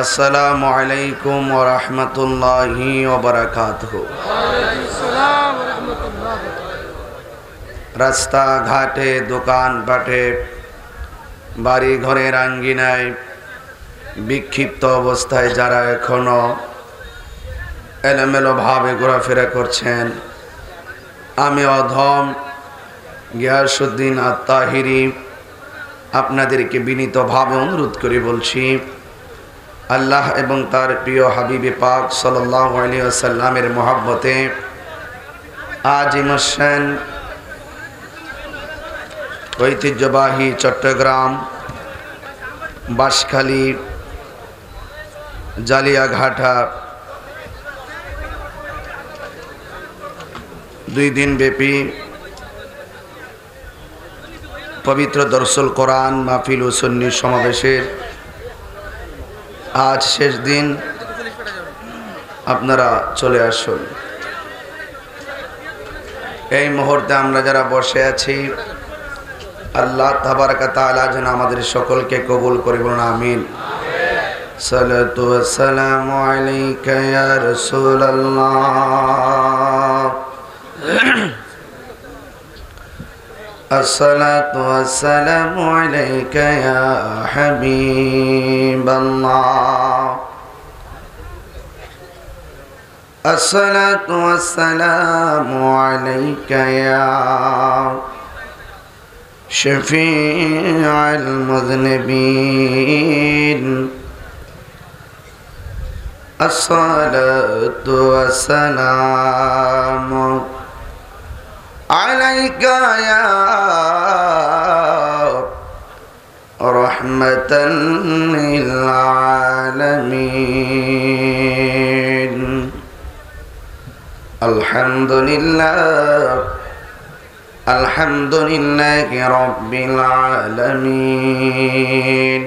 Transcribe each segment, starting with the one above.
আসসালামু আলাইকুম ওয়া রাহমাতুল্লাহি ওয়া বারাকাতুহু। রাস্তা ঘাটে, দোকান পাটে, বাড়ি ঘরের আঙ্গিনায় বিক্ষিপ্ত অবস্থায় যারা এখনো এলোমেলো ভাবে ঘোরাফেরা করছেন, আমি অধম গিয়াসউদ্দিন আত-তাহিরি আপনাদেরকে বিনীতভাবে অনুরোধ করে বলছি, আল্লাহ এবং তার প্রিয় হাবিবে পাক সাল্লাল্লাহু আলাইহি ওয়াসাল্লামের মহব্বতে আজ ইমোশন ঐতিহ্যবাহী চট্টগ্রাম বাঁশখালী জালিয়াঘাটা 2 দিন ব্যাপী পবিত্র দরসুল কোরআন মাহফিল ও সুন্নি সমাবেশের আজ শেষ দিন। আপনারা চলে আসুন। এই মুহূর্তে আমরা যারা বসে আছি, আল্লাহ তাবারাকা তাআলা যেন আমাদের সকলকে কবুল করে, বলুন আমিন। সালাতু ওয়াসসালামু আলাইকা ইয়া রাসূলুল্লাহ, আসসালাতু ওয়াসসালামু আলাইকা ইয়া হাবিবাল্লাহ, আসসালাতু ওয়াসসালামু আলাইকা ইয়া শফিউল মুযনিবিন, আসসালাতু ওয়াসসালামু আলাইকা ইয়া রাহমাতাল লিল আলামিন। আলহামদুলিল্লাহি রাব্বিল আলামিন,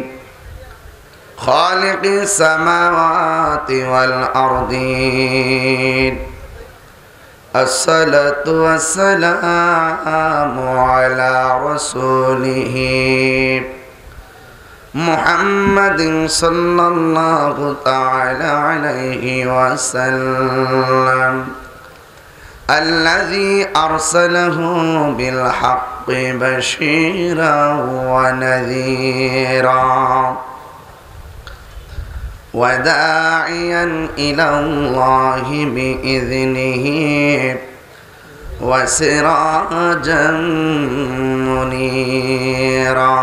খালিকিস সামাওয়াতি ওয়াল আরদিন, আসসালাতু ওয়াসসালামু আলা রাসূলিহি মুহাম্মাদিন সাল্লাল্লাহু তাআলা আলাইহি ওয়াসাল্লাম, الذي أرسله بالحق بشيرا ونذيرا وداعيا إلى الله بإذنه وسراجا منيرا।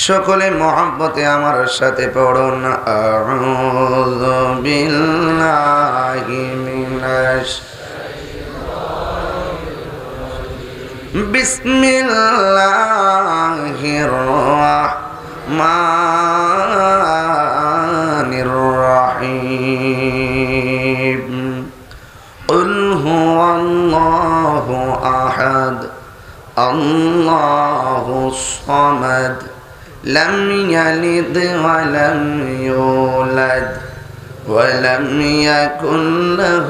সকলে মহব্বতে আমার সাথে পড়ুন, আউযু বিল্লাহি মিনাশ বিসমিল্লাহির রাহমানির রাহিম। কুল হুয়াল্লাহু আহাদ, আল্লাহুস সামাদ, لم يلد ولم يولد ولم يكن له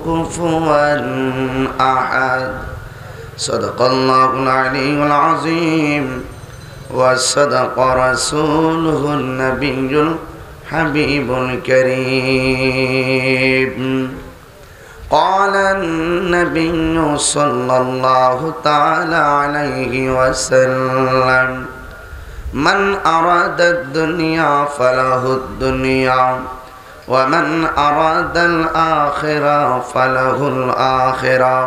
كفوا أحد، صدق الله العلي العظيم وصدق رسوله النبي الحبيب الكريم। قال النبي صلى الله تعالى عليه وسلم، من أراد الدنيا فله الدنيا ومن أراد الآخرة فله الآخرة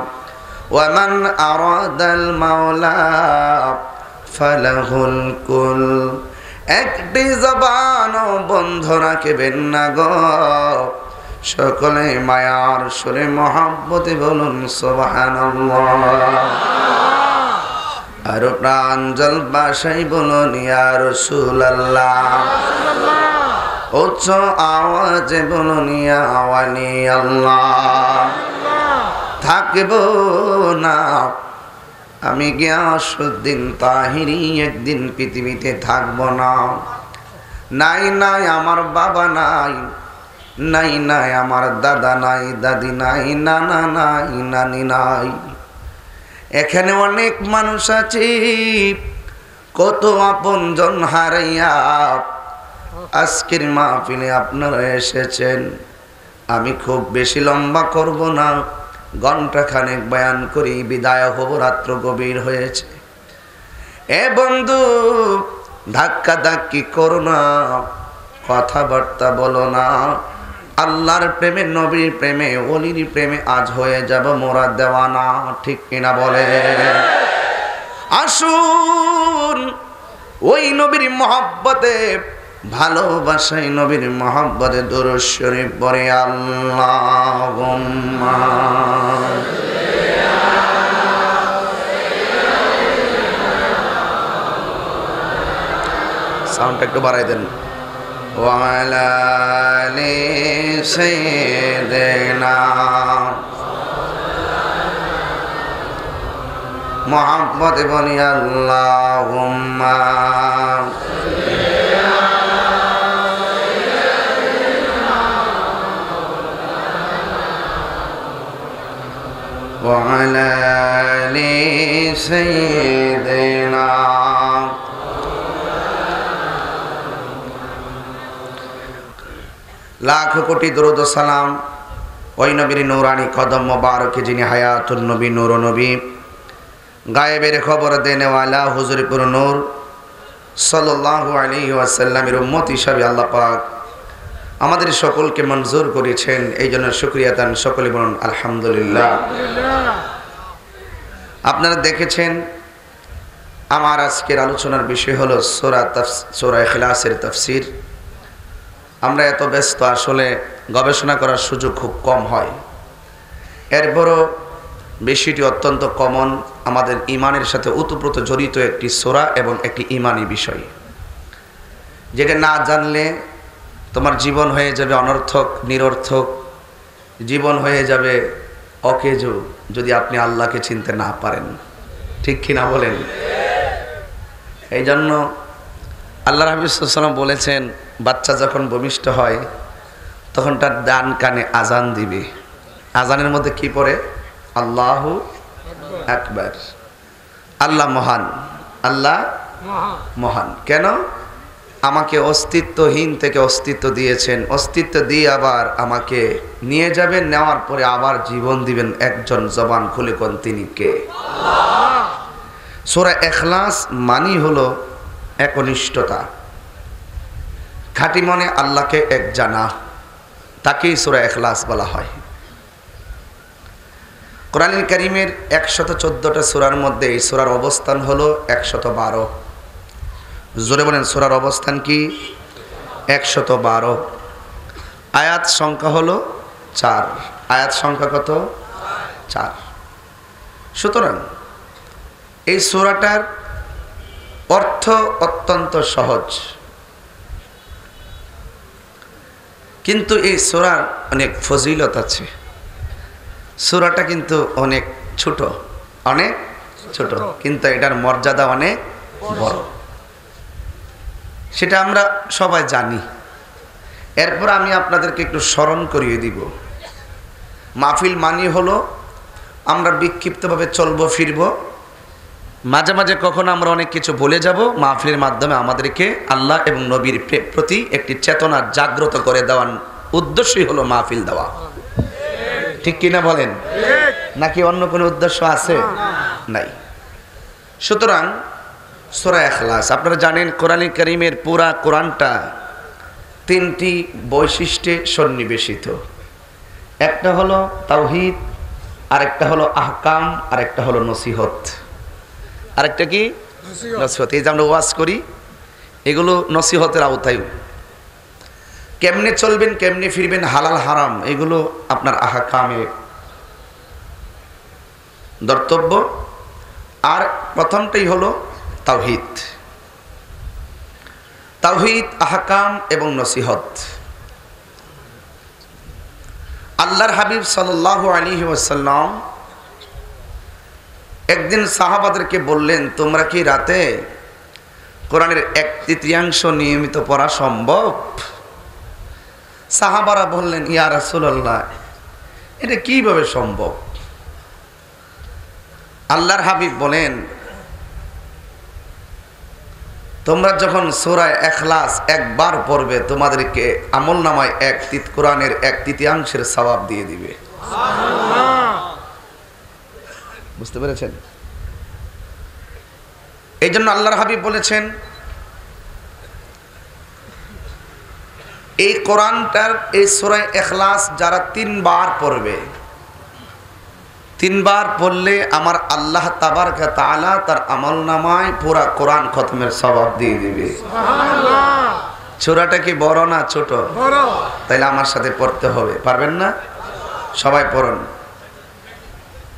ومن أراد المولى فله الكل। একটি জবান বন্ধ রাখবেন না গো, সকলে মায়ার সুরে মহব্বতে বলুন সুবহানাল্লাহ। আর প্রাঞ্জল বাসাই বলুন ইয়া রাসূলুল্লাহ, উচ্চ আওয়াজে বলুন ইয়া ওয়ালি আল্লাহ। থাকব না আমি গিয়াসউদ্দিন তাহিরি, একদিন পৃথিবীতে থাকব না। নাই নাই আমার বাবা নাই, নাই নাই আমার দাদা নাই, দাদি নাই, নানা নাই, নানি নাই। এখানে অনেক মানুষ আছে, কত আপনজন হারাইয়া আজকের মাহফিলে আপনারা এসেছেন। আমি খুব বেশি লম্বা করব না, ঘন্টা খানেক বয়ান করি বিদায় হব, রাত্র গভীর হয়েছে। এ বন্ধু, ধাক্কা ধাক্কি করো না, কথাবার্তা বলো না। আল্লাহর প্রেমে, নবীর প্রেমে, ওলির প্রেমে আজ হয়ে যাব মোরা দেওয়ানা। ঠিক কিনা বলে? আসুন ওই নবীর মহব্বতে, ভালোবাসায় নবীর মহব্বতে দুরূদ শরীফ পড়ে আল্লাহুম্মা সাউন্ডটা একটু বাড়াই দেন। ওয়া আলা আলি সাইয়্যিদিনা মুহাম্মদ বলি আল্লাহুম্মা ওয়া আলা আলি সাইয়্যিদিনা। লাখ কোটি দরুদ ও সালাম ওই নবীর নূরানি কদম মোবারকে, যিনি হায়াতুন নবী, নূর নবী, গায়েবের খবর দেনেওয়ালা, হুজুরপুর নূর সাল্লাল্লাহু আলাইহি ওয়াসাল্লামের উম্মত হিসাবে আল্লাহ পাক আমাদের সকলকে মঞ্জুর করেছেন। এই জন্য শুকরিয়া দান, সকলে বলুন আলহামদুলিল্লাহ। আপনারা দেখেছেন আমার আজকের আলোচনার বিষয় হলো সূরা ইখলাসের তাফসীর। আমরা এত ব্যস্ত, আসলে গবেষণা করার সুযোগ খুব কম হয়। এরপরও বিষয়টি অত্যন্ত কমন, আমাদের ইমানের সাথে ওতপ্রোত জড়িত একটি সূরা এবং একটি ইমানি বিষয়, যেটা না জানলে তোমার জীবন হয়ে যাবে অনর্থক, নিরর্থক, জীবন হয়ে যাবে অকেজো, যদি আপনি আল্লাহকে চিনতে না পারেন। ঠিক কিনা বলেন? এই জন্য আল্লাহ রাসূল সাল্লাল্লাহু আলাইহি ওয়াসাল্লাম বলেছেন, বাচ্চা যখন ভূমিষ্ঠ হয় তখন তার ডান কানে আজান দিবে। আজানের মধ্যে কি পড়ে? আল্লাহু আকবার। আল্লাহ মহান, আল্লাহ মহান। কেন? আমাকে অস্তিত্বহীন থেকে অস্তিত্ব দিয়েছেন, অস্তিত্ব দিয়ে আবার আমাকে নিয়ে যাবেন, নেওয়ার পরে আবার জীবন দিবেন। একজন জবান খুলে কোন তিনি কে? সূরা ইখলাস মানি হলো একনিষ্ঠতা, খাঁটি মনে আল্লাহকে এক জানা, তাকেই সূরা ইখলাস বলা হয়। কোরআনুল কারীমের 114টা সূরার মধ্যে এই সূরার অবস্থান হলো 112। জোরে বলেন, সূরার অবস্থান কি? 112। আয়াত সংখ্যা হলো 4। আয়াত সংখ্যা কত? 4। সুতরাং এই সূরাটার অর্থ অত্যন্ত সহজ, কিন্তু এই সূরার অনেক ফজিলত আছে। সূরাটা কিন্তু অনেক ছোট, অনেক ছোট, কিন্তু এটার মর্যাদা অনেক বড়, সেটা আমরা সবাই জানি। এরপর আমি আপনাদেরকে একটু স্মরণ করিয়ে দিব। মাহফিল মানি হলো আমরা বিক্ষিপ্তভাবে চলবো ফিরবো, মাঝে মাঝে কখনো আমরা অনেক কিছু বলে যাব। মাহফিলের মাধ্যমে আমাদেরকে আল্লাহ এবং নবীর প্রতি একটি চেতনা জাগ্রত করে দেওয়ার উদ্দেশ্যই হলো মাহফিল দেওয়া। ঠিক কিনা বলেন? নাকি অন্য কোনো উদ্দেশ্য আছে? নাই। সুতরাং সূরা ইখলাস, আপনারা জানেন কোরআনুল কারীমের পুরা কোরআনটা 3টি বৈশিষ্ট্যে সন্নিবেশিত। একটা হলো তাওহীদ, আরেকটা হলো আহকাম, আরেকটা হলো নসিহত। আরেকটা কি? নসিহত। এই যে আমরা ওয়াজ করি, এগুলো নসিহতের আওতায়। কেমনে চলবেন, কেমনে ফিরবেন, হালাল হারাম, এগুলো আপনার আহকামে ধর্তব্য। আর প্রথমটাই হলো তাওহীদ। তাওহীদ, আহকাম এবং নসিহত। আল্লাহর হাবিব সাল্লাল্লাহু আলাইহি ওয়াসাল্লাম একদিন সাহাবাদেরকে বললেন, তোমরা কি রাতে কোরআনের 1/3 নিয়মিত পড়া সম্ভব? সাহাবারা বললেন, ইয়া রাসূলুল্লাহ, এটা কিভাবে সম্ভব? আল্লাহর হাবিব বলেন, তোমরা যখন সূরা ইখলাস একবার পড়বে তোমাদেরকে আমলনামায় কোরআনের 1/3 সওয়াব দিয়ে দিবে। বুঝতে পেরেছেন? এই জন্য আল্লাহর হাবিব বলেছেন এই কোরআনটার এই সূরা ইখলাস যারা 3 বার পড়বে, 3 বার পড়লে আমার আল্লাহ তাবারকা তাআলা তার আমলনামায় পুরা কোরআন খতমের সওয়াব দিয়ে দিবে। সুবহানাল্লাহ। সূরাটা কি বড় না ছোট? বড়। তাইলে আমার সাথে পড়তে হবে, পারবেন না? সবাই পড়ুন।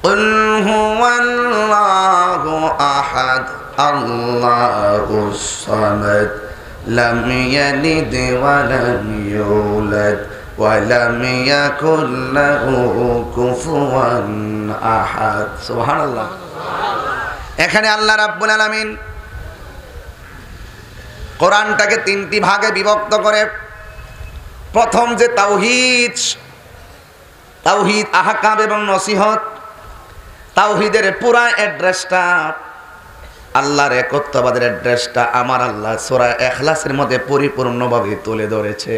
কুল হুয়াল্লাহু আহাদ আল্লাহুস সামাদ লাম ইয়ালিদ ওয়া লাম ইউলাদ ওয়া লাম ইয়াকুল লাহু কুফুয়ান আহাদ। সুবহানাল্লাহ। এখানে আল্লাহ রাব্বুল আলামিন কোরআনটাকে 3টি ভাগে বিভক্ত করে প্রথম যে তাওহীদ আহকাম এবং নসিহত, তাওহীদের পুরা অ্যাড্রেসটা, আল্লাহর একত্ববাদের অ্যাড্রেসটা আমার আল্লাহ সূরা ইখলাসের মধ্যে পরিপূর্ণভাবে তুলে ধরেছে।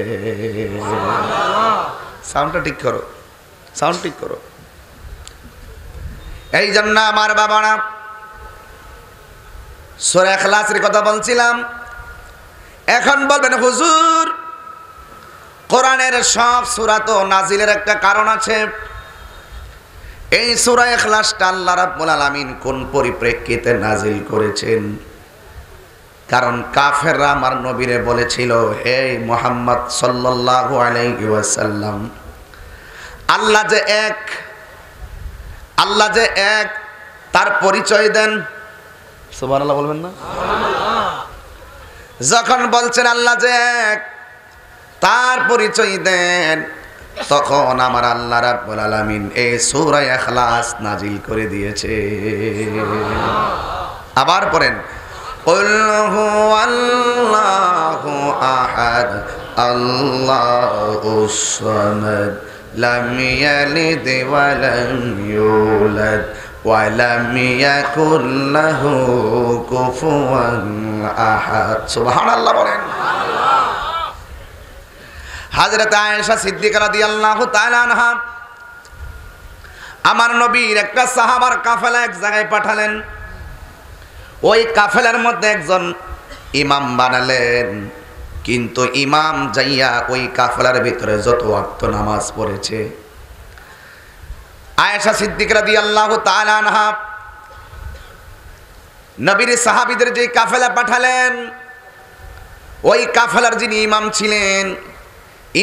সাউন্ডটা ঠিক করো, সাউন্ড ঠিক করো। এই জন্য আমার বাবারা সূরা ইখলাসের কথা বলছিলাম, এখন বলবেন হুজুর কোরআনের সব সূরা তো নাজিলের একটা কারণ আছে, এই সূরা ইখলাসটা আল্লাহ রাব্বুল আলামিন কোন পরিপ্রেক্ষিতে নাজিল করেছেন? কারণ কাফেররা আমার নবীরে বলেছিল, হে মুহাম্মদ সাল্লাল্লাহু আলাইহি ওয়াসাল্লাম, আল্লাহ যে এক তার পরিচয় দেন। সুবহানাল্লাহ বলবেন না? যখন বলছেন আল্লাহ যে এক তার পরিচয় দেন, তখন আমার আল্লাহ রাব্বুল আলামিন এই সূরা ইখলাস নাজিল করে দিয়েছে। আবার পড়েন, কুল হুয়াল্লাহু আহাদ আল্লাহুস সামাদ লাম ইয়ালিদ ওয়া লাম ইউলাদ ওয়া লাম ইয়াকুল লাহু কুফুয়ান আহাদ। সুবহানাল্লাহ বলেন। হযরত আয়েশা সিদ্দিকা রাদিয়াল্লাহু তাআলা আনহা আমার নবীর একটা সাহাবার কাফেলা এক জায়গায় পাঠালেন, ওই কাফেলার মধ্যে একজন ইমাম বানালেন, কিন্তু ইমাম যাইয়া ওই কাফেলার ভিতরে যত ওয়াক্ত নামাজ পড়েছে, আয়েশা সিদ্দিকা রাদিয়াল্লাহু তাআলা আনহা নবীর সাহাবীদের যে কাফেলা পাঠালেন, ওই কাফেলার যিনি ইমাম ছিলেন,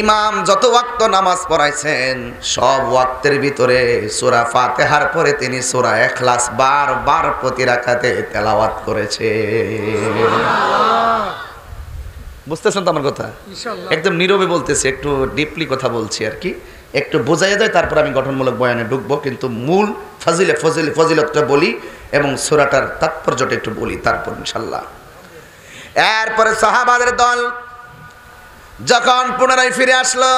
ইমাম যত ওয়াক্ত নামাজ পড়াইছেন সব ওয়াক্তের ভিতরে সূরা ফাতিহার পরে তিনি সূরা ইখলাস বারবার প্রতি রাকাতে তেলাওয়াত করেছে। বুঝতেছেন তো আমার কথা? ইনশাআল্লাহ একদম নীরবে বলতেছি, একটু ডিপলি কথা বলছি আর কি, একটু বোঝাইয়া যায়, তারপর আমি গঠনমূলক বয়ানে ঢুকবো, কিন্তু মূল ফজিলতটা বলি এবং সূরাটার তাৎপর্যটা একটু বলি তারপর ইনশাআল্লাহ। এরপরে সাহাবাদের দল যখন পুনরায় ফিরে আসলো,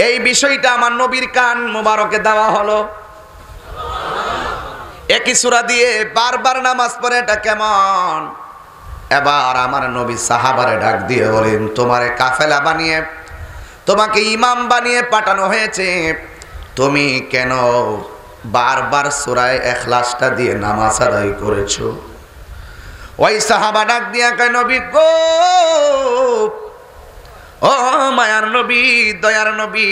এই বিষয়টা আমার নবীর কান মোবারকে দেওয়া হলো। একই সূরা দিয়ে বারবার নামাজ পড়ে এটা কেমন? এবার আমার নবী সাহাবারে ডাক দিয়ে বলেন, তোমারে কাফেলা বানিয়ে, তোমাকে ইমাম বানিয়ে পাঠানো হয়েছে, তুমি কেন বারবার সূরা ইখলাসটা দিয়ে নামাজ আদায় করেছো? ওই সাহাবা ডাক দিয়া কয়, নবী গো, ও মায়ার নবী, দয়ার নবী,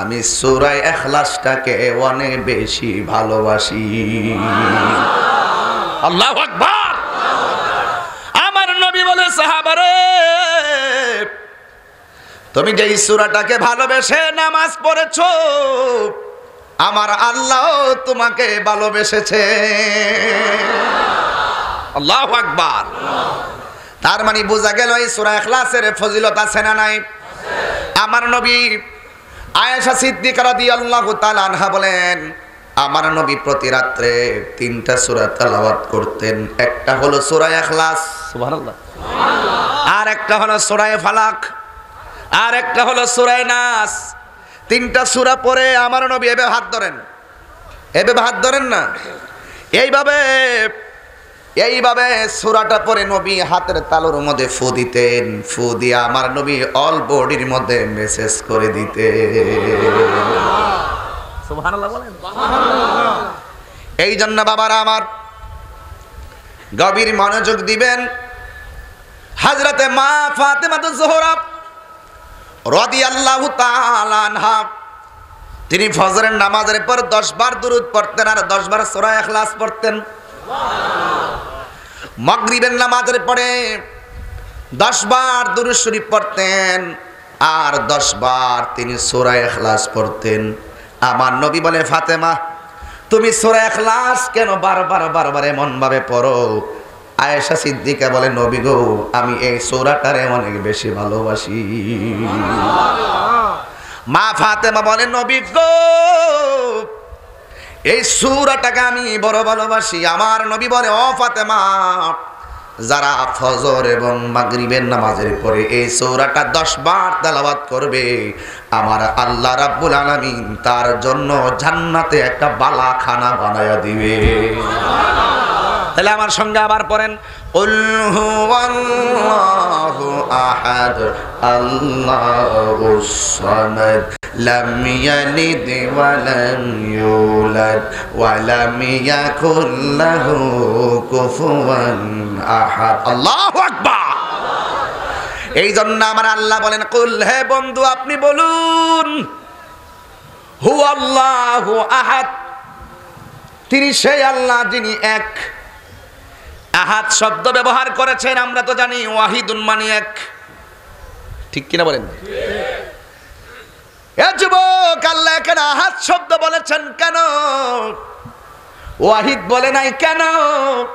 আমি সূরা ইখলাসটাকে অনেক বেশি ভালোবাসি। আল্লাহু আকবার। আমার নবী বলে, সাহাবারে, তুমি যে সূরাটাকে ভালোবেসে নামাজ পড়েছো, আমার আল্লাহ তোমাকে ভালোবেসেছে। আল্লাহু আকবার। তার মানে বোঝা গেল এই সূরা ইখলাসের ফজিলত আছে না নাই? আমার নবী আয়েশা সিদ্দিকা রাদিয়াল্লাহু তাআলা আনহা বলেন, আমার নবী প্রতি রাত্রে 3টা সূরা তেলাওয়াত করতেন। একটা হলো সূরা ইখলাস, সুবহানাল্লাহ, আর একটা হলো সূরা ফালাক, আর একটা হলো সূরা নাস। 3টা সূরা পড়ে আমার নবী এভাবে হাত ধরেন, এভাবে হাত ধরেন না, এইভাবে এইভাবে সূরাটা পড়ে নবী হাতের তালুর মধ্যে ফু দিতেন, ফু দিয়ে আমার নবী অল বডির মধ্যে মেসেজ করে দিতেন। সুবহানাল্লাহ বলেন। এই জন্য বাবারা আমার গভীর মনোযোগ দিবেন। হযরতে মা ফাতেমাতুজ জোহরা রাদিয়াল্লাহু তাআলা আনহা তিনি ফজরের নামাজের পর 10 বার দুরূদ পড়তেন আর 10 বার সূরা ইখলাস পড়তেন। মাগরিবের নামাজের পরে 10 বার দুরূদ শরীফ পড়তেন আর 10 বার তিনি সূরা ইখলাস পড়তেন। আমার নবী বলে, ফাতেমা তুমি সূরা ইখলাস কেন বারবার এমন ভাবে পড়ো? আয়েশা সিদ্দিকা বলে, নবী গো আমি এই সূরাটারে অনেক বেশি ভালোবাসি। মা ফাতেমা বলে, নবী গো এই সূরাটাকে আমি বড় ভালোবাসি। আমার নবী বলে, ও ফাতেমা যারা ফজর এবং মাগরিবের নামাজের পরে এই সূরাটা 10 বার তেলাওয়াত করবে, আমার আল্লাহ রাব্বুল আলামিন তার জন্য জান্নাতে একটা বালাখানা বানায়া দিবে। তাহলে আমার সঙ্গে আবার পড়েন, কুল হুয়াল্লাহু আহাদ আল্লাহুস সামাদ লাম ইয়ালিদ ওয়া লাম ইউলাদ ওয়া লাম ইয়াকুল লাহু কুফুয়ান আহাদ। আল্লাহু আকবার। এই জন্য আমার আল্লাহ বলেন, কুল, হে বন্ধু আপনি বলুন, হুয়াল্লাহু আহাদ, তিনি সেই আল্লাহ যিনি এক। আহাদ শব্দ ব্যবহার করেছেন, আমরা তো জানি ওয়াহিদুন মানে এক, ঠিক কিনা বলেন? এ যুবক, আল্লাহ এখানে আহাদ শব্দ বলেছেন কেন, ওয়াহিদ বলে নাই কেন?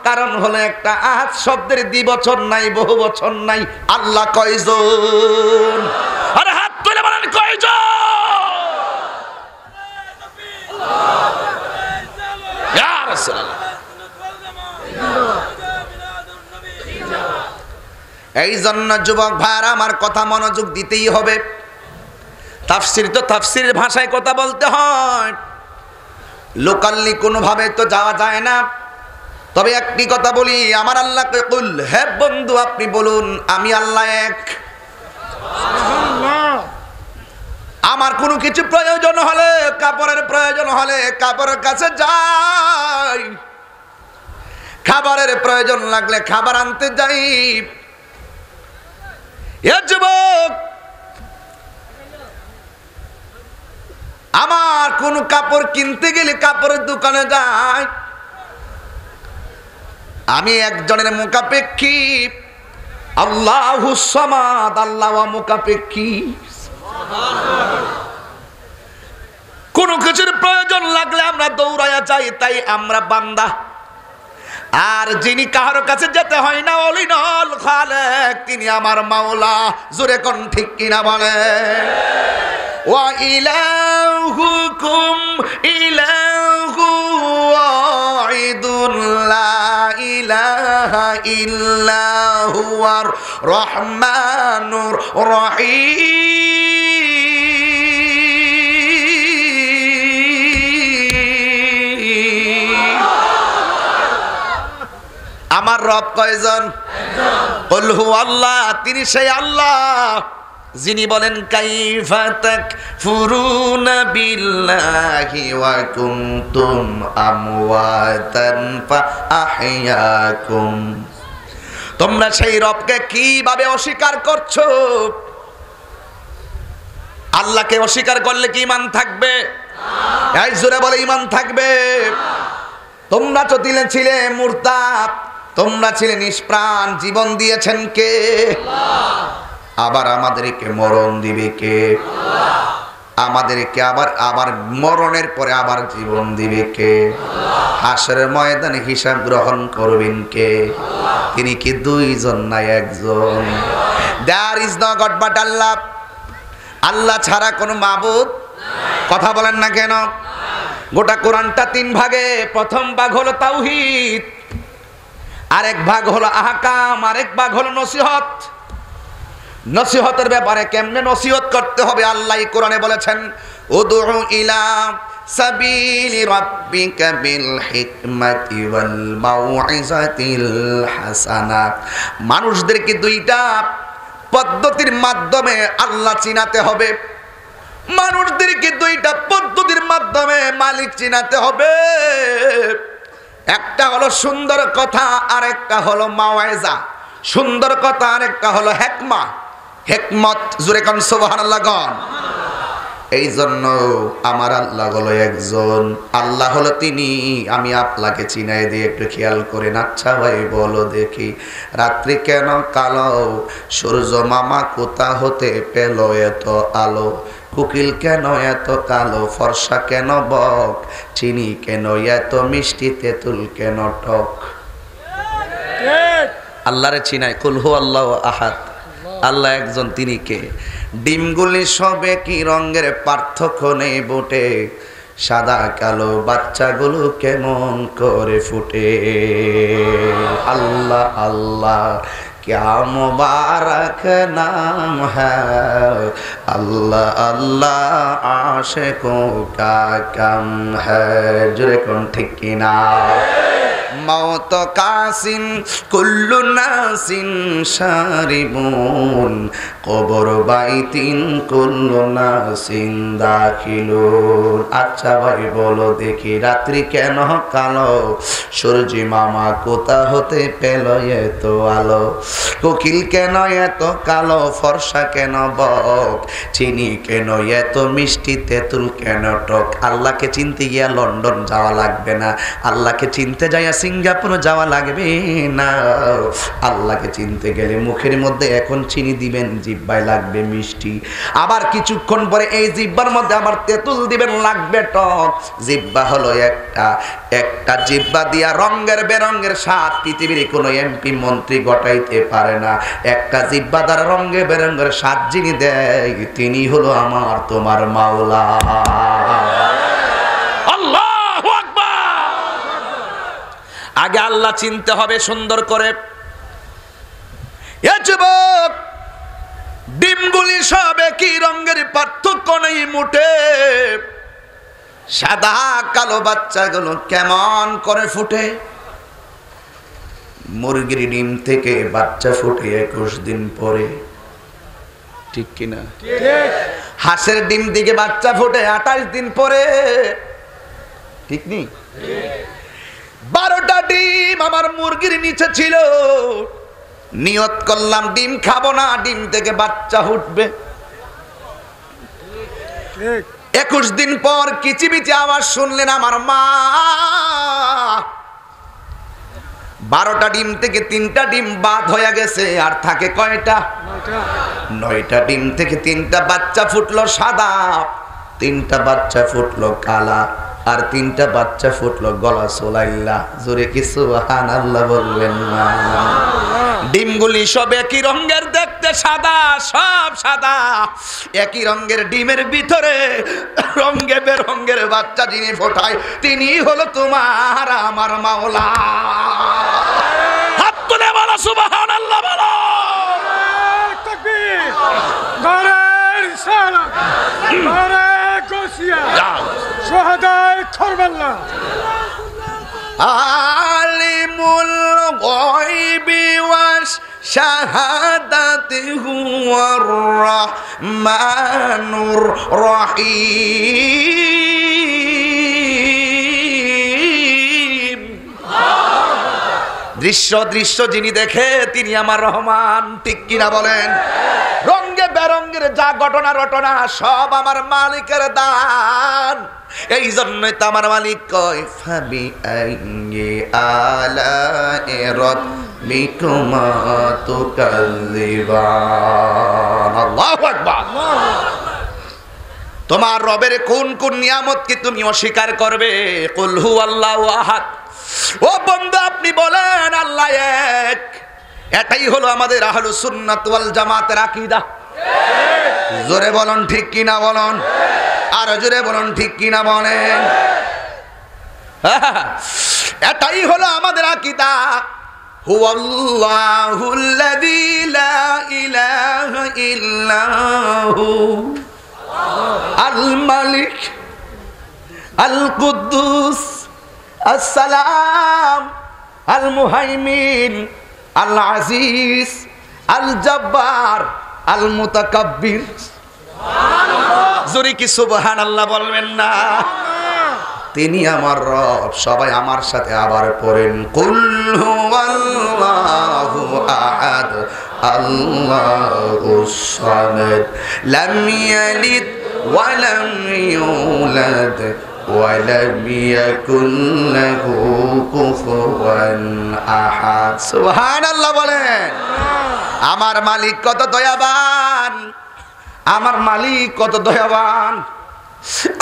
কারণ হলো একটা আহাদ শব্দের দ্বিবচন নাই, বহু বচন নাই। আল্লাহ কয়জন? আরে হাত তুলে বলেন কয়জন? ইয়া রাসূলুল্লাহ। এই জন্য যুবক ভাইরা আমার কথা মনোযোগ দিতেই হবে। তাফসীর তো তাফসীরের ভাষায় কথা বলতে হয়, লোকালি কোনোভাবে তো যাওয়া যায় না। তবে একটি কথা বলি, আমার আল্লাহকে কুল, হে বন্ধু আপনি বলুন আমি আল্লাহ এক। আমার কোনো কিছু প্রয়োজন হলে, কাপড়ের প্রয়োজন হলে কাপড়ের কাছে যাই, খাবারের প্রয়োজন লাগলে খাবার আনতে যাই। এ যুবক, আমার কোন কাপড় কিনতে গেলে কাপড়ের দোকানে যাই, আমি একজনের মুখাপেক্ষী, আল্লাহুস সামাদ, আল্লাহ মুখাপেক্ষী। কোন কিছুর প্রয়োজন লাগলে আমরা দৌড়ায়া যাই, তাই আমরা বান্দা। আর যিনি কারো কাছে যেতে হয় না, অলিনল খালেক, তিনি আমার মাওলা। জোরে কোন ঠিক কিনা বলে? ওয়া ইলাহুকুম ইলাহু ওয়াহিদুন লা ইলাহা ইল্লা হুয়ার রহমানুর রহিম। আমার রব কয়জন? কুল হুয়াল্লাহ, তিনি সেই আল্লাহ যিনি বলেন, কাইফা তাকফুরুনা বিল্লাহি ওয়া কুনতুম আমওয়াতান ফাআহইয়াকুম। তোমরা সেই রবকে কিভাবে অস্বীকার করছো? আল্লাহকে অস্বীকার করলে কি ঈমান থাকবে? এই জোরে বলে ঈমান থাকবে। তোমরা তো ছিলে মুরতাদ, তোমরা ছিলে নিষ্প্রাণ, জীবন দিয়েছেন কে? আবার আমাদেরকে মরণ দিবে কে? আমাদেরকে আবার মরণের পরে আবার জীবন দিবে কে? হাসরের ময়দানে হিসাব গ্রহণ করবেন কে? তিনি কি দুইজন না একজন? There is no god but Allah. Allah ছাড়া কোনো মাবুদ। কথা বলেন না কেন? গোটা কোরআনটা 3 ভাগে। প্রথম ভাগ হলো তাওহীদ, আরেক ভাগ হলো আহকাম, আরেক ভাগ হলো নসিহত। নসিহতের ব্যাপারে কেমনে নসিহত করতে হবে আল্লাহ কোরআনে বলেছেন, উদউ ইলা সাবিলি রাব্বিকা বিল হিকমাতি ওয়াল মাউইজাতিল হাসানা। মানুষদেরকে দুইটা পদ্ধতির মাধ্যমে আল্লাহ চিনাতে হবে, মানুষদেরকে দুইটা পদ্ধতির মাধ্যমে মালিক চিনাতে হবে। একটা হলো সুন্দর কথা, আর একটা হলো মাওয়াইজা। সুন্দর কথা আর একটা হলো হেকমা, হেকমত। জোরে কোন সুবহানাল্লাহ কোন। এই জন্য আমার আল্লাহ হলো একজন, আল্লাহ হলো তিনি। আমি আপনাকে চিনাই দিয়ে একটু খেয়াল করেন। আচ্ছা ভাই বলো দেখি, রাত্রি কেন কালো? সূর্য মামা কোথা হতে পেল এত আলো? কোকিল কেন এত কালো? ফর্সা কেন বক? চিনি কেন এত মিষ্টি? তেঁতুল কেন টক? আল্লাহরে চিনাই। কুল হু আল্লাহু আহাদ, আল্লাহ একজন, তিনি কে? ডিমগুলি সবে কি রঙের? পার্থক্য নেই বুটে। সাদা কালো বাচ্চাগুলো কেমন করে ফুটে? আল্লাহ আল্লাহ क्या मुबारक नाम है, अल्लाह अल्लाह आशिकों का कम है। जुरे कौन ठीक की ना? मौत कासिन कुल्लु नासिन शारिबुन, कबर বাইতিন কুল্লু নাসিন দাখিলুন। আচ্ছা ভাই বলো দেখি, রাত্রি কেন কালো? সূর্য মামা কোথা হতে পেল এত আলো? কোকিল কেন এত কালো? ফর্সা কেন বক? চিনি কেন এত মিষ্টি? তেঁতুল কেন টক? আল্লাহকে চিনতে গিয়া লন্ডন যাওয়া লাগবে না, আল্লাহকে চিনতে যাইয়া সিঙ্গাপুর যাওয়া লাগবে না। আল্লাহকে চিনতে গেলে মুখের মধ্যে এখন চিনি দিবেন, জিহ্বায় লাগবে মিষ্টি। আবার কিছুক্ষণ পরে এই জিহ্বার মধ্যে আবার তেঁতুল দিবেন, লাগবে টক। জিহ্বা হলো একটা, একটা জিহ্বা দিয়া রঙের বেরঙের স্বাদ পৃথিবীর কোনো এমপি মন্ত্রী গটাইতে পারে না। একটা জিহ্বা দ্বারা রঙে বেরঙের স্বাদ যিনি দেয়, তিনি হলো আমার তোমার মাওলা। আগে আল্লাহ চিনতে হবে সুন্দর করে। এ যুবক, ডিমগুলি সব একই রঙের, পার্থক্য নেই মুটে। সাদা কালো বাচ্চাগুলো কেমন করে ফুটে? মুরগির ডিম থেকে বাচ্চা ফুটে 21 দিন পরে, ঠিক কিনা? হাঁসের ডিম থেকে বাচ্চা ফুটে 28 দিন পরে, ঠিক নেই? 12টা ডিম আমার মুরগির নিচে ছিল, নিয়ত করলাম ডিম খাবো না, ডিম থেকে বাচ্চা ফুটবে। 21 দিন পর কিচিমিচি আওয়াজ শুনলেন আমার মা। 12টা ডিম থেকে 3টা ডিম বাদ হয়ে গেছে, আর থাকে কয়টা? 9টা ডিম থেকে 3টা বাচ্চা ফুটলো সাদা, 3টা বাচ্চা ফুটলো কালা, আর 3টা বাচ্চা ফুটলো গলা সোলাইল্লা। জোরে কি সুবহানাল্লাহ বলবেন না? ডিমগুলি সব একই রঙের, দেখতে সাদা, সব সাদা। একই রঙের ডিমের ভিতরে রঙে বেরঙের বাচ্চা যিনি ফোটায়, তিনি হলো তোমার আমার মাওলা। হাত তুলে বলো সুবহানাল্লাহ বলো। তাকবীর, নারে রিসালাত, নারে গাউসিয়া, শুহাদায়ে কারবালা। আলিমুল গায়বি ওয়াশ শাহাদাতি হুয়ার রহমানুর রহিম। দৃশ্য যিনি দেখে, তিনি আমার রহমান, ঠিক কিনা বলেন? রঙে বেরঙের যা ঘটনা রটনা সব আমার মালিকের দান। এই জন্যই তো আমার মালিক কয়, ফাবি আইয়ি আলা'i রাব্বিকুমা তুকাযযিবান। আল্লাহু আকবার। তোমার রবের কোন কোন নিয়ামত কি তুমি অস্বীকার করবে? কুল হুয়াল্লাহু আহাদ। ও বন্ধু, আপনি বলেন আল্লাহ এক। এটাই হলো আমাদের আহলুস সুন্নাত ওয়াল জামাতের আকীদা। জোরে বলুন ঠিক কিনা বলুন, আর জোরে বলুন ঠিক কিনা বলেন। এটাই হলো আমাদের আকীদা। হুয়াল্লাহুল্লাযী লা ইলাহা ইল্লাহু আল মালিক আল কুদ্দুস, আসসালাম, আল মুহাইমিন, আল আজিজ, আল জব্বার, আল মুতাকাব্বির। জোরে কি সুবহানাল্লাহ বলবেন না? তিনি আমার রব। সবাই আমার সাথে আবার পড়েন, কুল হুয়াল্লাহু আহাদ আল্লাহুস সামাদ লাম ইয়ালিদ ওয়া লাম ইউলাদ ওয়া লাম ইয়াকুল লাহু কুফুয়ান আহাদ। সুবহানাল্লাহ বলেন। আমার মালিক কত দয়াবান, আমার মালিক কত দয়াবান,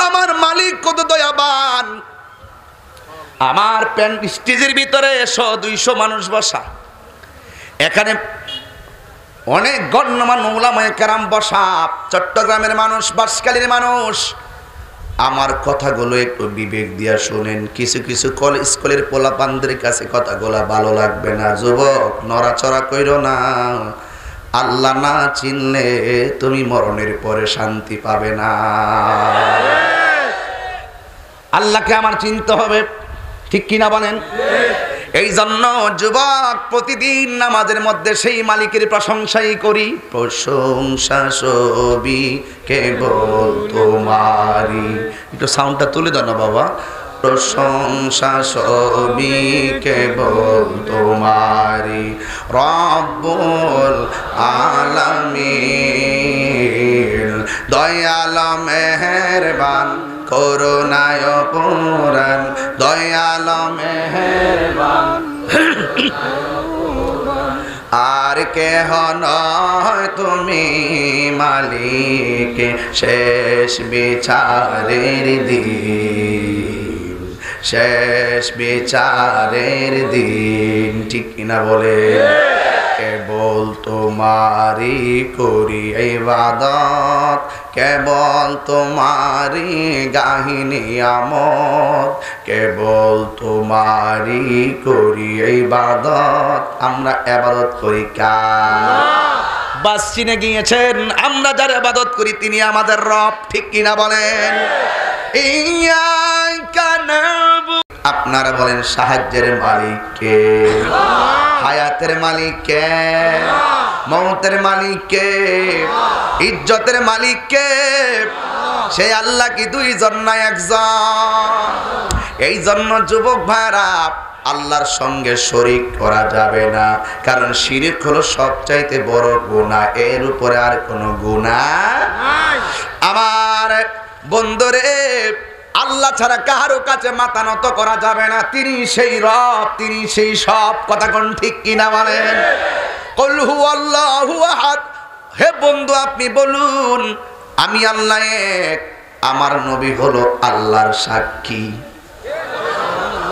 আমার মালিক কত দয়াবান। আমার প্যান্ট স্টেজের ভিতরে 100-200 মানুষ বসা, এখানে অনেক গণ্যমান্য উলামায়ে কেরাম বসা, চট্টগ্রামের মানুষ, বাঁশখালীর মানুষ। আমার কথাগুলো একটু বিবেক দিয়া শুনেন। কিছু কিছু স্কুলের পোলাপানদের কাছে কথাগুলো ভালো লাগবে না। যুবক, নড়াচড়া কইরো না। আল্লাহ না চিনলে তুমি মরণের পরে শান্তি পাবে না। আল্লাহকে আমার চিনতে হবে, ঠিক কিনা বলেন? এই জন্য যুবক, প্রতিদিন নামাজের মধ্যে সেই মালিকের প্রশংসাই করি। প্রশংসা সবই কেবল তোমারই। একটু সাউন্ডটা তুলে দাও না বাবা। প্রশংসা সবই কেবল তোমারই, রব্বুল আলামিন। দয়াল মেহেরবান, করুণায় পুরাণ, দয়াল মেহেরবান। আর কেহ নয় তুমি মালিক, শেষ বিচারের দিন, শেষ বিচারের দিন, ঠিক কিনা বলে? কেবল তোমারি করি ইবাদত, কেবল তোমারি গাহি নিয়ামত, কেবল তোমারি করি ইবাদত। আমরা ইবাদত করি কার? বাস চিনে গিয়েছেন, আমরা যার ইবাদত করি তিনি আমাদের রব, ঠিক কিনা বলেন? ইয়াকা নাবু। আপনারা বলেন, সাহায্যের মালিক কে? হায়াতের মালিক কে? মৌতের মালিক কে? ইজ্জতের মালিক কে? সেই আল্লাহ কি দুইজন না একজন? এই জন্য যুবক ভাইরা, আল্লাহর সঙ্গে শরীক করা যাবে না, কারণ শিরক হলো সবচাইতে বড় গুনাহ। এর উপরে আর কোনো গুনাহ নাই। আমার বন্ধুরে, আল্লাহ ছাড়া কারো কাছে মাথা নত করা যাবে না। তিনি সেই রব, তিনি সেই সব। কথা কোন ঠিক কিনা বলেন? কুল হুয়াল্লাহু আহাদ। হে বন্ধু, আপনি বলুন আমি আল্লাহ এক, আমার নবী হলো আল্লাহর সাক্ষী।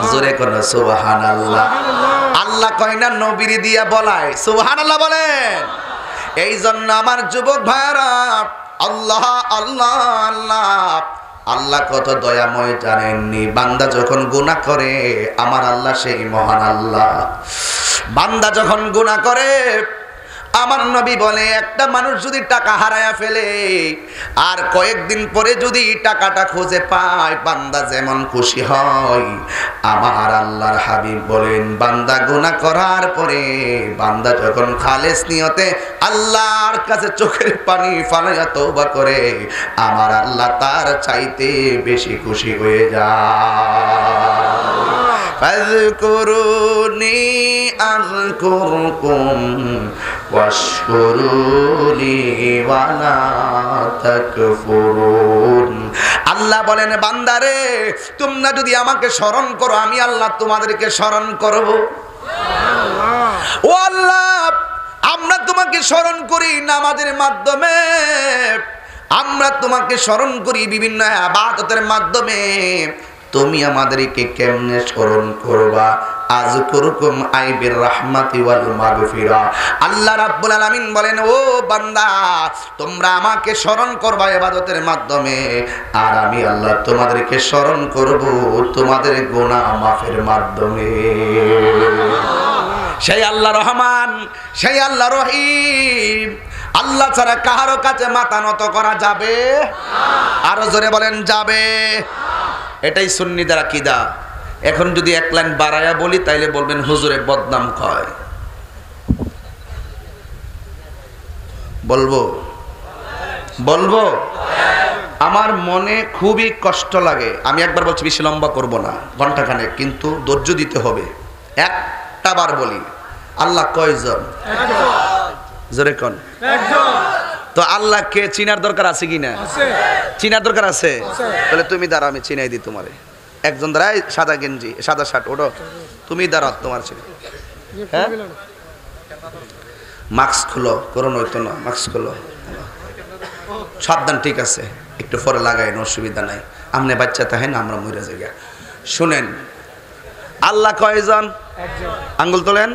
জোরে কোন সুবহানাল্লাহ। আল্লাহ কয় না, নবীর দিয়া বলায়। সুবহানাল্লাহ বলেন। এই জন্য আমার যুবক ভাইরা, আল্লাহ আল্লাহ আল্লাহ, আল্লাহ কত দয়াময় জানেননি? বান্দা যখন গুনাহ করে, আমার আল্লাহ সেই মহান আল্লাহ। বান্দা যখন গুনাহ করে, আমার নবী বলে, একটা মানুষ যদি টাকা হারায়া ফেলে আর কয়েকদিন পরে যদি টাকাটা খুঁজে পায়, বান্দা যেমন খুশি হয়, আমার আল্লাহর হাবিব বলেন, বান্দা গুনাহ করার পরে বান্দা যখন খালেস নিয়তে আল্লাহর কাছে চোখের পানি ফালাইয়া তওবা করে, আমার আল্লাহ তার চাইতে বেশি খুশি হয়ে যায়। ফাযকুরুনি আযকুরকুম ওয়াশকুরুনি ওয়ালা তাকফুরুন। আল্লাহ বলেন, বান্দারে, তোমরা যদি আমাকে স্মরণ করো, আমি আল্লাহ তোমাদেরকে স্মরণ করব। ও আল্লাহ, আমরা তোমাকে স্মরণ করি নামাজের মাধ্যমে, আমরা তোমাকে স্মরণ করি বিভিন্ন ইবাদতের মাধ্যমে। তুমি আমাদেরকে কেমনে স্মরণ করবা? আযকুরুকুম আইবির রাহমাতি ওয়াল মাগফিরা। আল্লাহ রাব্বুল আলামিন বলেন, ও বান্দা, তোমরা আমাকে স্মরণ করবা ইবাদতের মাধ্যমে, আর আমি আল্লাহ তোমাদেরকে স্মরণ করব তোমাদের গুনাহ মাফের মাধ্যমে। সেই আল্লাহ রহমান, সেই আল্লাহ রহিম। আল্লাহ ছাড়া কারো কাছে মাথা নত করা যাবে? আরো জোরে বলেন, যাবে? এটাই সুন্নিদের আকীদা। এখন যদি এক লাইন বাড়ায়া বলি তাইলে বলবেন হুজুরে বদনাম কয়। বলবো বলবো আমার মনে খুবই কষ্ট লাগে। আমি একবার বলছি, বেশি লম্বা করব না, ঘন্টাখানেক, কিন্তু ধৈর্য দিতে হবে। একটা বার বলি, আল্লাহ কয়জন? জোরে কোন? তো আল্লাহকে চিনার দরকার আছে কিনা? চিনার দরকার আছে। তাহলে তুমি দাঁড়াও, আমি চিনাই দিই তোমারে। একজন দাঁড়ায়, সাদা গেঞ্জি সাদা শার্ট, ওটা তুমি দাঁড়াও, তোমার চিনি। হ্যাঁ, মাস্ক খুলো, করোনা হইতো না, মাস্ক খুলো, সাবধান। ঠিক আছে, একটু পরে লাগাই, অসুবিধা নাই। আমনে বাচ্চা তাহে না, আমরা মরে যাই। শুনেন, আল্লাহ কয়জন? আঙ্গুল তোলেন,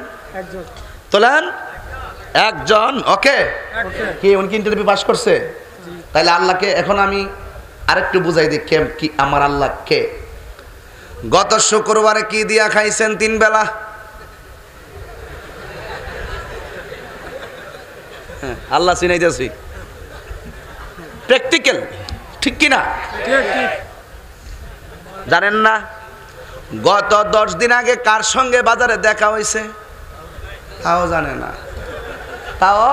তোলেন। একজন। ওকে, কি উনি কি ইন্টারভিউ পাস করছে? তাহলে আল্লাহকে এখন আমি আরেকটু বুঝাই দিই কে কি আমার আল্লাহ কে। গত শুক্রবারে কি দিয়া খাইছেন 3 বেলা? আল্লাহ চিনাইতেছি, প্র্যাকটিক্যাল, ঠিক কিনা? জানেন না গত 10 দিন আগে কার সঙ্গে বাজারে দেখা হয়েছে? তাও জানে না। তাও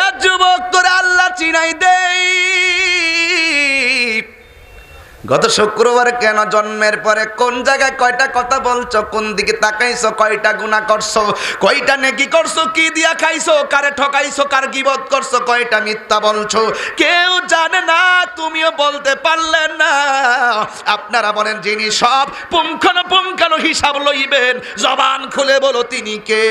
এ যুবক, তোরে আল্লাহ চিনাই দেই। গত শুক্রবার কেন জন্মের পরে কোন জায়গায় কয়টা কথা বলছো, কোন দিকে তাকাইছো, কয়টা গুনাহ করছো, কয়টা নেকি করছো, কি দিয়া খাইছো, কারে ঠকাইছো, কার গীবত করছো, কয়টা মিথ্যা বলছো, কেউ জানে না, তুমিও বলতে পারলে না। আপনারা বলেন, যিনি সব পুঙ্খানুপুঙ্খানু হিসাব লইবেন, জবান খুলে বলো তিনি কে?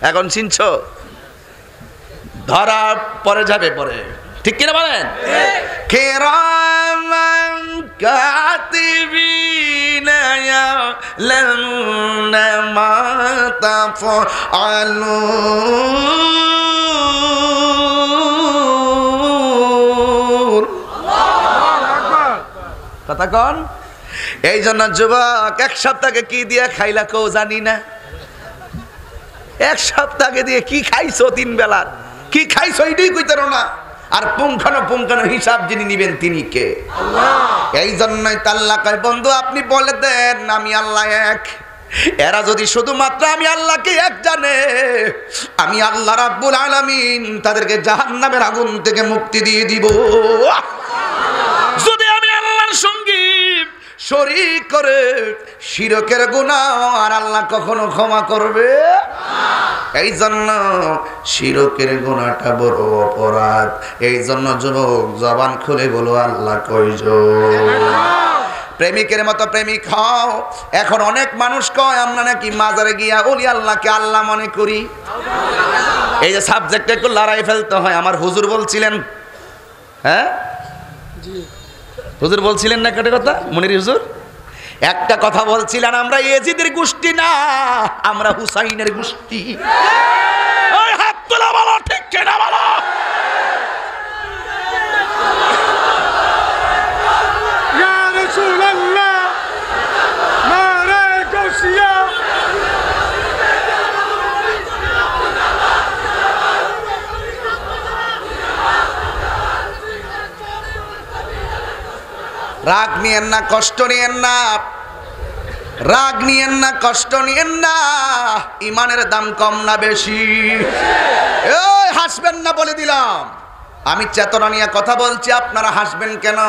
এখন চিনছো? ধরা পরে যাবে পরে, ঠিক কিনা বলেন? কিরামান কাতিবিনা ইয়ালামুনা মা তাফআলুন। কথা কন। এই জন্য যুবক, 1 সপ্তাহে কি দিয়া খাইলা কেউ জানি না। 1 সপ্তাহে দিয়ে কি খাইছো, 3 বেলা কি খাইছো এটাই কইতে না। আর পুঙ্খানুপুঙ্খানু হিসাব যিনি নিবেন তিনি কে? আল্লাহ। এই জন্যই আল্লাহ কয়, বন্ধু আপনি বলে দেন আমি আল্লাহ এক। এরা যদি শুধুমাত্র আমি আল্লাহকে এক জানে, আমি আল্লাহ রাব্বুল আলামিন তাদেরকে জাহান্নামের আগুন থেকে মুক্তি দিয়ে দিব। যদি আমি আল্লাহর সঙ্গে শরীক করে শিরকের গুনাহ, আর আল্লাহ কখনো ক্ষমা করবে? এই জন্য শিরকের গুনাহটা বড় অপরাধ। এই জন্য যুবক, জবান খুলে বলো আল্লাহ কয়জন? প্রেমিকের মতো প্রেমিক হও। এখন অনেক মানুষ কয় আমরা নাকি মাজারে গিয়া ওলি আল্লাহকে আল্লাহ মনে করি। এই যে সাবজেক্টে একটু লড়াই ফেলতে হয়। আমার হুজুর বলছিলেন, হ্যাঁ হুজুর বলছিলেন না একটা কথা, মনির হুজুর একটা কথা বলছিলেন, আমরা ইয়েজিদের গোষ্ঠী না, আমরা হুসাইনের গোষ্ঠী। ওই হাত তোলা বলো, ঠিক কিনা বলো? ইয়া রাসূলুল্লাহ নারে গাউসিয়া। রাগ নিয়েন না, কষ্ট নিয়েন না, রাগ নিয়েন না, কষ্ট নিয়েন না। ইমানের দাম কম না বেশি? এই হাসবেন না বলে দিলাম। আমি চেতনা নিয়ে কথা বলছি, আপনারা হাসবেন কেন,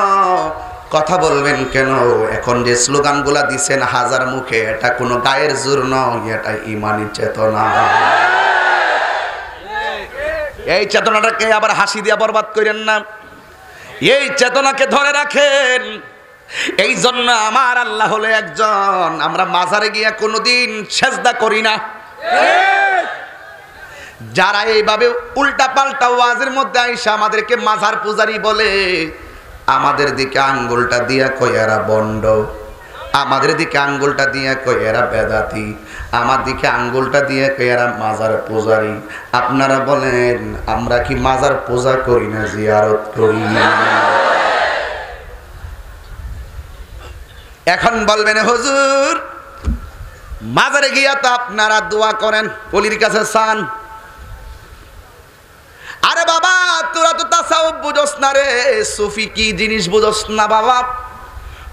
কথা বলবেন কেন? এখন যে স্লোগানগুলা দিছেন হাজার মুখে, এটা কোনো গায়ের জোর নয়, এটা ইমানি চেতনা। এই চেতনাটাকে আবার হাসি দিয়া বরবাদ করেন না। এই চেতনাকে ধরে রাখেন। এই জন্য আমার আল্লাহ হলো একজন। আমরা মাজারে গিয়া কোনোদিন সেজদা করি না। যারা এইভাবে উল্টা পাল্টা ওয়াজের মধ্যে আইসা আমাদেরকে মাজার পূজারি বলে, আমাদের দিকে আঙ্গুলটা দিয়া কই এরা বন্ড, আমাদের দিকে আঙ্গুলটা দিয়ে কই এরা বেদাতি, আমার দিকে আঙ্গুলটা দিয়ে কই এরা মাজার পূজারি। আপনারা বলেন আমরা কি মাজার পূজা করি না জিয়ারত করি? এখন বলবেন হুজুর মাজারে গিয়া তো আপনারা দোয়া করেন, ওলির কাছে চান। আরে বাবা তোরা তো তাসাউফ বুঝোস না রে, সুফি কি জিনিস বুঝোস না বাবা।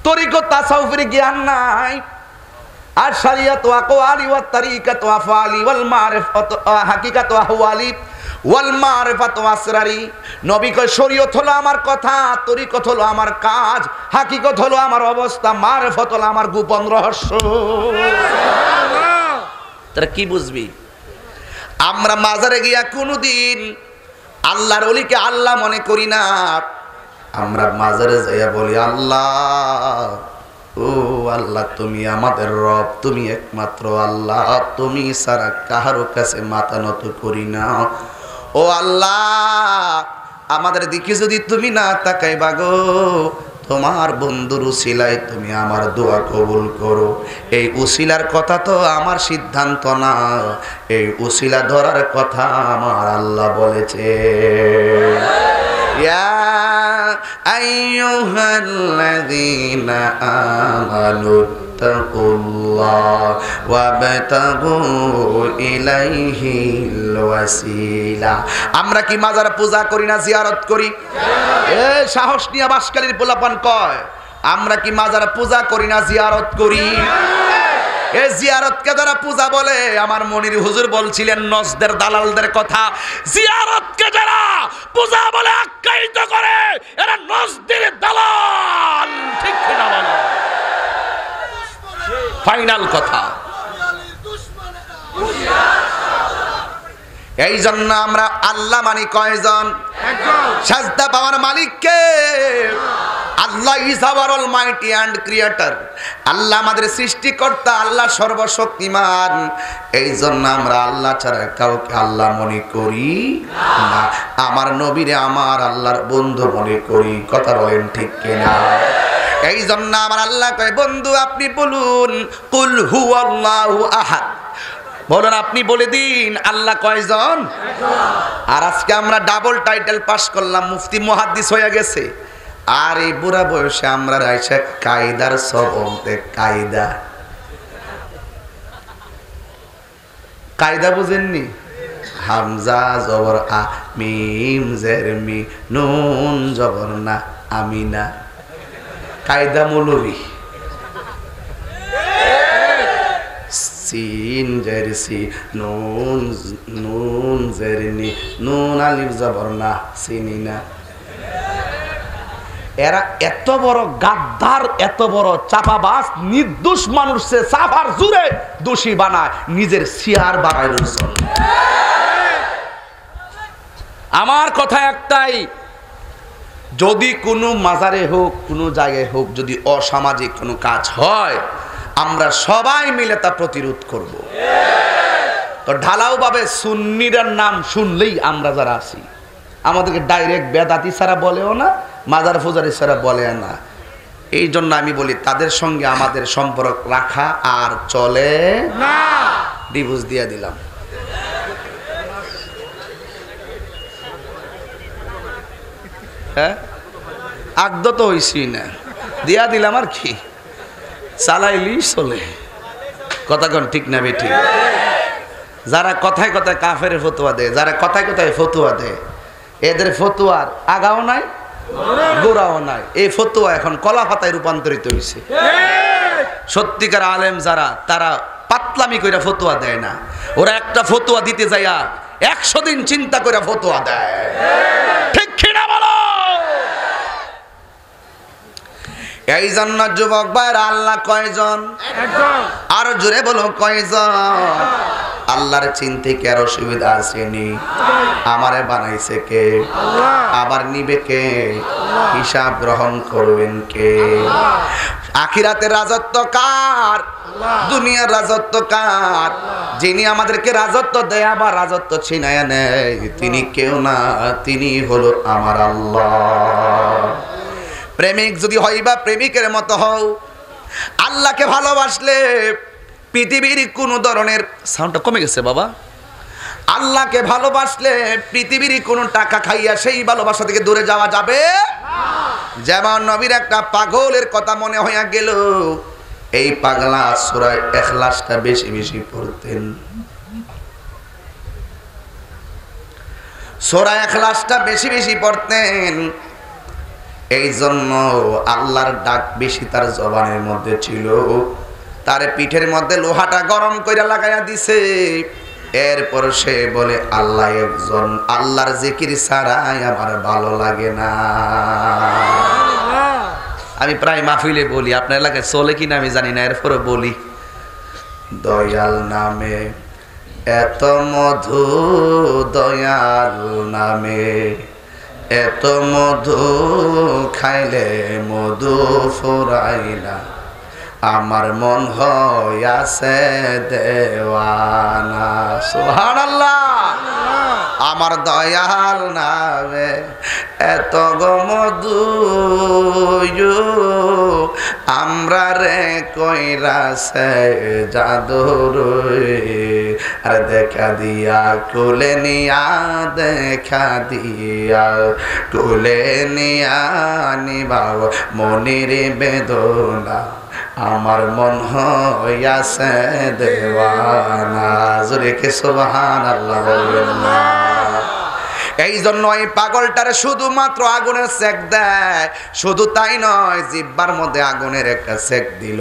তরিকত তাসাউফের জ্ঞান নাই। আর শরিয়ত ওয়া আকওয়ালি ওয়া তরিকাত ওয়া আফআলি ওয়াল মারিফাত ওয়া হাকিকাত ওয়া আহওয়ালি ওয়াল মারিফাত ওয়া আসরারি। নবী কয় শরীয়ত হলো আমার কথা, তরিকত হলো আমার কাজ, হাকিকত হলো আমার অবস্থা, মারিফাত হলো আমার গোপন রহস্য। তারা কি বুঝবি? আমরা মাজারে গিয়া কোনোদিন আল্লাহর ওলিকে আল্লাহ মনে করি না। আমরা মাজারে যাইয়া বলি আল্লাহ, ও আল্লাহ তুমি আমাদের রব, তুমি একমাত্র আল্লাহ, তুমি ছাড়া কাহারো কাছে মাথা নত করি না। ও আল্লাহ, আমাদের দিকে যদি তুমি না তাকাইবা গো, তোমার বন্ধুর উসিলায় তুমি আমার দোয়া কবুল করো। এই উসিলার কথা তো আমার সিদ্ধান্ত না, এই উসিলা ধরার কথা আমার আল্লাহ বলেছে। ইয়া আইয়ুহাল্লাযীনা আমানু তাকুল্লাহ ওয়াবতাগু ইলাইহিল ওয়াসিলা। আমরা কি মাজার পূজা করি না জিয়ারত করি? এ সাহস নিয়ে বাসকালীর পোলাপান কয় আমরা কি মাজার পূজা করি না জিয়ারত করি? এই জিয়ারতকে যারা পূজা বলে, আমার মনির হুজুর বলছিলেন নজদের দালালদের কথা, জিয়ারতকে যারা পূজা বলে আখ্যায়িত করে এরা নজদের দালাল। ঠিক কিনা বলো? ফাইনাল কথা। এই জন্য আমরা আল্লাহ মানি কয়জন? সাজদা পাওয়ার মালিক কে? Allah is our almighty and creator. Allah আমাদের সৃষ্টিকর্তা, আল্লাহ সর্বশক্তিমান। এই জন্য আমরা আল্লাহ ছাড়া কাউকে আল্লাহ মনে করি না। আমার নবীরে আমার আল্লাহর বন্ধু মনে করি। কথা বলেন ঠিক কিনা? এই জন্য আমার আল্লাহ কয় বন্ধু আপনি বলুন কুল হুয়াল্লাহু আহাদ। বলুন, আপনি বলে দিন আল্লাহ কয়জন? আর আজকে আমরা ডাবল টাইটেল পাস করলাম, মুফতি মুহাদ্দিস হয়ে গেছে। আর এই বুড়া বয়সে আমরা রাইসা কায়দার সবতে কায়দা কায়দা বুঝেননি? হামজা জবর আ, মিম জের মি, নুন জবর না, আমিনা। কায়দা মৌলবী। সিন জের সি, নুন নুন জের নি, নুন আলিফ জবর না, চিনি না। এরা এত বড় গাদ্দার, এত বড় চাপাবাজ, নির্দোষ মানুষকে সাফার জুড়ে দোষী বানায়, নিজের সিয়ার বানায়। আমার কথা একটাই, যদি কোনো মাজারে হোক, কোনো জায়গায় হোক, যদি অসামাজিক কোনো কাজ হয়, আমরা সবাই মিলে তা প্রতিরোধ করব। তো ঢালাও ভাবে সুন্নিরার নাম শুনলেই আমরা যারা আছি, আমাদেরকে ডাইরেক্ট বেদাতি ছাড়া বলেও না, মাজার ফুজারি ছাড়া বলে না। এই জন্য আমি বলি তাদের সঙ্গে আমাদের সম্পর্ক রাখা আর চলে না। ডিভোর্স দিয়ে দিলাম। হ্যাঁ, আগদ তো হইছি না, দিয়া দিলাম আর কি, চালাইলি চলে। কথা কোন ঠিক না বেঠিক? যারা কথায় কথায় কাফের ফতুয়া দেয়, যারা কথায় কথায় ফতুয়া দেয়, এদের ফতুয়ার আগাও নাই গোড়াও নাই। এই ফতুয়া এখন কলা পাতায় রূপান্তরিত হয়েছে। সত্যিকার আলেম যারা, তারা পাতলামি কইরা ফতুয়া দেয় না। ওরা একটা ফতুয়া দিতে যাইয়া 100 দিন চিন্তা করে ফতুয়া দেয়। ঠিক কিনা বলো? এই জন্য যুবক ভাইরা আল্লাহ কয়জন? আরো জোরে বলো কয়জন? আল্লাহর চিনতে কি আর অসুবিধা আসেনি? আমারে বানাইছে কে? আবার নিবে কে? হিসাব গ্রহণ করবেন কে? আখিরাতের রাজত্ব কার? দুনিয়ার রাজত্ব কার? যিনি আমাদেরকে রাজত্ব দেয় আবার রাজত্ব ছিনায় নেয়, তিনি কেউ না, তিনি হলো আমার আল্লাহ। প্রেমিক যদি হইবা প্রেমিকের মতো হও। আল্লাহকে ভালোবাসলে পৃথিবীর কোন ধরনের, সাউন্ডটা কমে গেছে বাবা, আল্লাহকে ভালোবাসলে পৃথিবীর কোন টাকা খাইয়া সেই ভালোবাসা থেকে দূরে যাওয়া যাবে না। যেমন নবীর একটা পাগলের কথা মনে হইয়া গেল, এই পাগলা সূরা ইখলাসটা বেশি বেশি পড়তেন। সূরা ইখলাসটা বেশি বেশি পড়তেন, এই জন্য আল্লাহর ডাক বেশি তার জবানের মধ্যে ছিল। তার পিঠের মধ্যে লোহাটা গরম কইরা লাগাইয়া দিছে। এরপর সে বলে আল্লাহ একজন, আল্লাহর জিকির ছাড়াই আমার ভালো লাগে না। আমি প্রায় মাহফিলে বলি, আপনার এলাকায় চলে কিনা আমি জানি না, এরপরে বলি, দয়াল নামে এত মধু, দয়াল নামে এত মধু, খাইলে মধু ফুরাই না, আমার মন হইয়াছে দেওয়ানা। সুবহানাল্লাহ। আমার দয়াল নামে এত গো মধু, আমরা রে কইরাছে জাদুর, আর দেখা দিয়া কুলে নিয়া, দেখা দিয়া কুলে নিয়া নিবাও মনির বেদনা, আমার মন হইয়াছে দেওয়ানা। জোরে কে সুবহানাল্লাহ বলবেন না। এই জন্য এই পাগলটারে শুধুমাত্র আগুনের সেক দেয়। শুধু তাই নয়, জিহ্বার মধ্যে আগুনের একটা সেক দিল,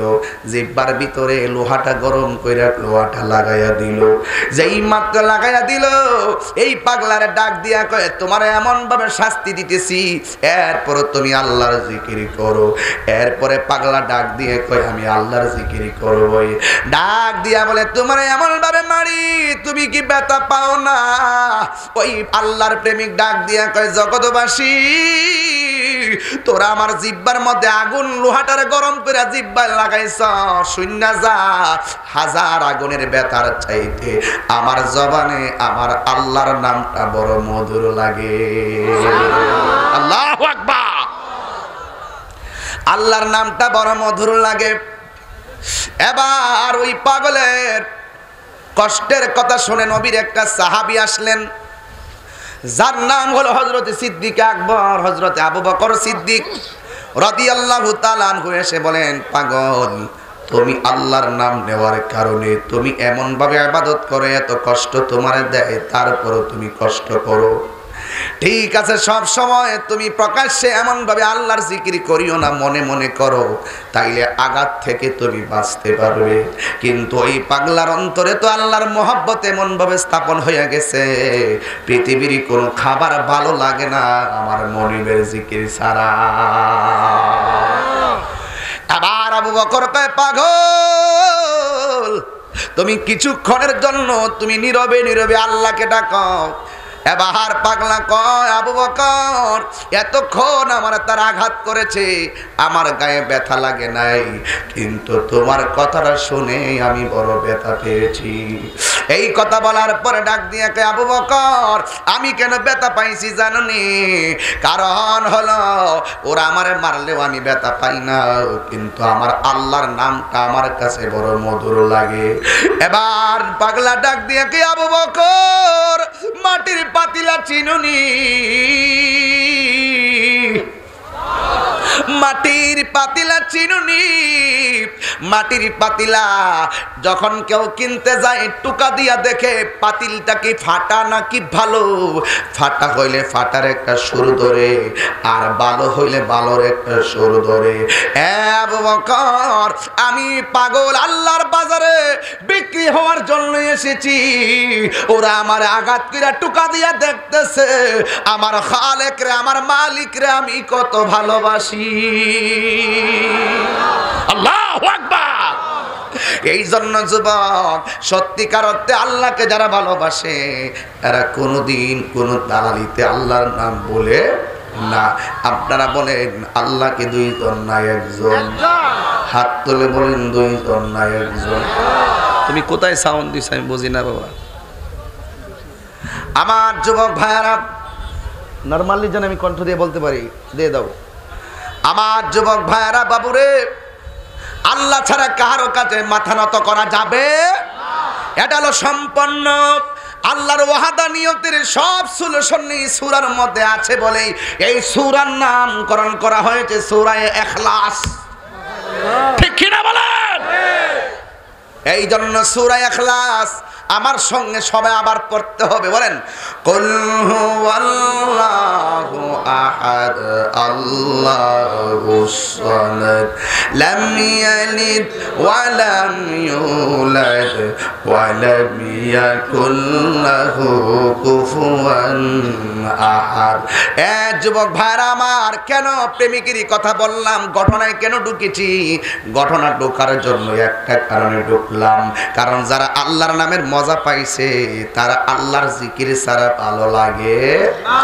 জিহ্বার ভিতরে লোহাটা গরম কইরা লোহাটা লাগাইয়া দিল। যেই মাত্র লাগাইয়া দিল, এই পাগলারে ডাক দিয়া কয়, তোমার এমন ভাবে শাস্তি দিতেছি, এরপর তুমি আল্লাহর জিকির করো। এরপরে পাগলা ডাক দিয়ে কয়, আমি আল্লাহর জিকির করবই। ডাক দিয়া বলে, তোমার এমন ভাবে মারি, তুমি কি ব্যথা পাও না? ওই আল্লাহর প্রেমিক ডাক দিয়া কয়, জগৎবাসী, তোরা আমার জিহ্বার মধ্যে আগুন লোহাটারে গরম করে জিহ্বায় লাগাইছ, শূন্য যা, হাজার আগুনের ব্যথার চাইতে আমার জবানে আমার আল্লাহর নামটা বড় মধুর লাগে। আল্লাহু আকবার। আল্লাহর নামটা বড় মধুর লাগে। এবার ওই পাগলের কষ্টের কথা শুনে নবীর একটা সাহাবী আসলেন, যার নাম হলো হযরত সিদ্দিক আকবর, হযরত আবু বকর সিদ্দিক রাদিয়াল্লাহু তাআলা আনহু। এসে বলেন, পাগল, তুমি আল্লাহর নাম নেওয়ার কারণে তুমি এমন ভাবে ইবাদত করে এত কষ্ট তোমার দেয়, তারপরও তুমি কষ্ট করো। ঠিক আছে, সব সময় তুমি প্রকাশ্যে এমন ভাবে আল্লাহর জিকির করিও না, মনে মনে করো, তাইলে আঘাত থেকে তুমি বাঁচতে পারবে। কিন্তু ওই পাগলার অন্তরে তো আল্লাহর মহব্বত এমন ভাবে স্থাপন হয়ে গেছে, পৃথিবীর কোনো খাবার ভালো লাগে না আমার মনিবের জিকির ছাড়া। আবার আবু বকর কয়, পাগল, তুমি কিছুক্ষণের জন্য তুমি নীরবে নীরবে আল্লাহকে ডাকো। এবার পাগলা কয়, আবু বকর, এতক্ষণ আমার তার আঘাত করেছে, আমার গায়ে ব্যথা লাগে নাই, কিন্তু তোমার কথাটা শুনে আমি বড় ব্যথা পেয়েছি। এই কথা বলার পরে ডাক দিয়ে কয়, আবু বকর, আমি কেন ব্যথা পাইছি জানোনি? কারণ হলো, ওরা আমারে মারলেও আমি ব্যথা পাই না, কিন্তু আমার আল্লাহর নামটা আমার কাছে বড় মধুর লাগে। এবার পাগলা ডাক দিয়ে কয়, আবু বকর, মাটির পাতিলা চিনুনি? মাটির পাতিলা চিনুনি? মাটির পাতিলা যখন কেউ কিনতে যায়, টুকা দিয়া দেখে পাতিলটা কি ফাটা নাকি ভালো। ফাটা হইলে ফাটার একটা সুর ধরে, আর ভালো হইলে ভালোর একটা সুর ধরে। আবু বকর, আমি পাগল আল্লাহর বাজারে বিক্রি হওয়ার জন্য এসেছি। ওরা আমার আঘাত করে টুকা দিয়া দেখতেছে আমার খালেক রে, আমার মালিক রে আমি কত ভালোবাসি। আল্লাহু আকবার। এই জন্য যুবক, সত্যিকার অর্থে আল্লাহকে যারা ভালোবাসে, এরা কোনোদিন কোন দালালিতে আল্লাহর নাম বলে না। আপনারা বলেন, আল্লাহকে দুইজন না একজন? হাত তুলে বলেন, দুইজন না একজন? তুমি কোথায় সাউন্ড দিছ আমি বুঝি না বাবা। আমার যুবক ভাইয়ারা, নরমালি যেন আমি কণ্ঠ দিয়ে বলতে পারি, দিয়ে দাও। আমার যুবক ভাইয়ারা, বাবুরে, আল্লাহ ছাড়া কারো কাছে মাথা নত করা যাবে না। এটা হলো সম্পন্ন আল্লাহর ওয়াহদানিয়তের সব সলিউশন এই সূরার মধ্যে আছে বলে এই সূরার নামকরণ করা হয়েছে সূরা ইখলাস। ঠিক কি না বলেন? এই জন্য সূরা ইখলাস আমার সঙ্গে সবাই আবার পড়তে হবে, বলেন কুল হুয়াল্লাহু আহাদ আল্লাহুস সামাদ লাম ইয়ালিদ ওয়া লাম ইউলাদ ওয়া লাম ইয়াকুল লাহু কুফুয়ান আহাদ। যুবক ভাইরা আমার, কেন প্রেমিকেরই কথা বললাম, ঘটনায় কেন ঢুকেছি? ঘটনা ঢোকার জন্য একটা কারণে ঢুকলাম, কারণ যারা আল্লাহর নামের মজা পাইছে তারা আল্লাহর জিকির ছাড়া ভালো লাগে না।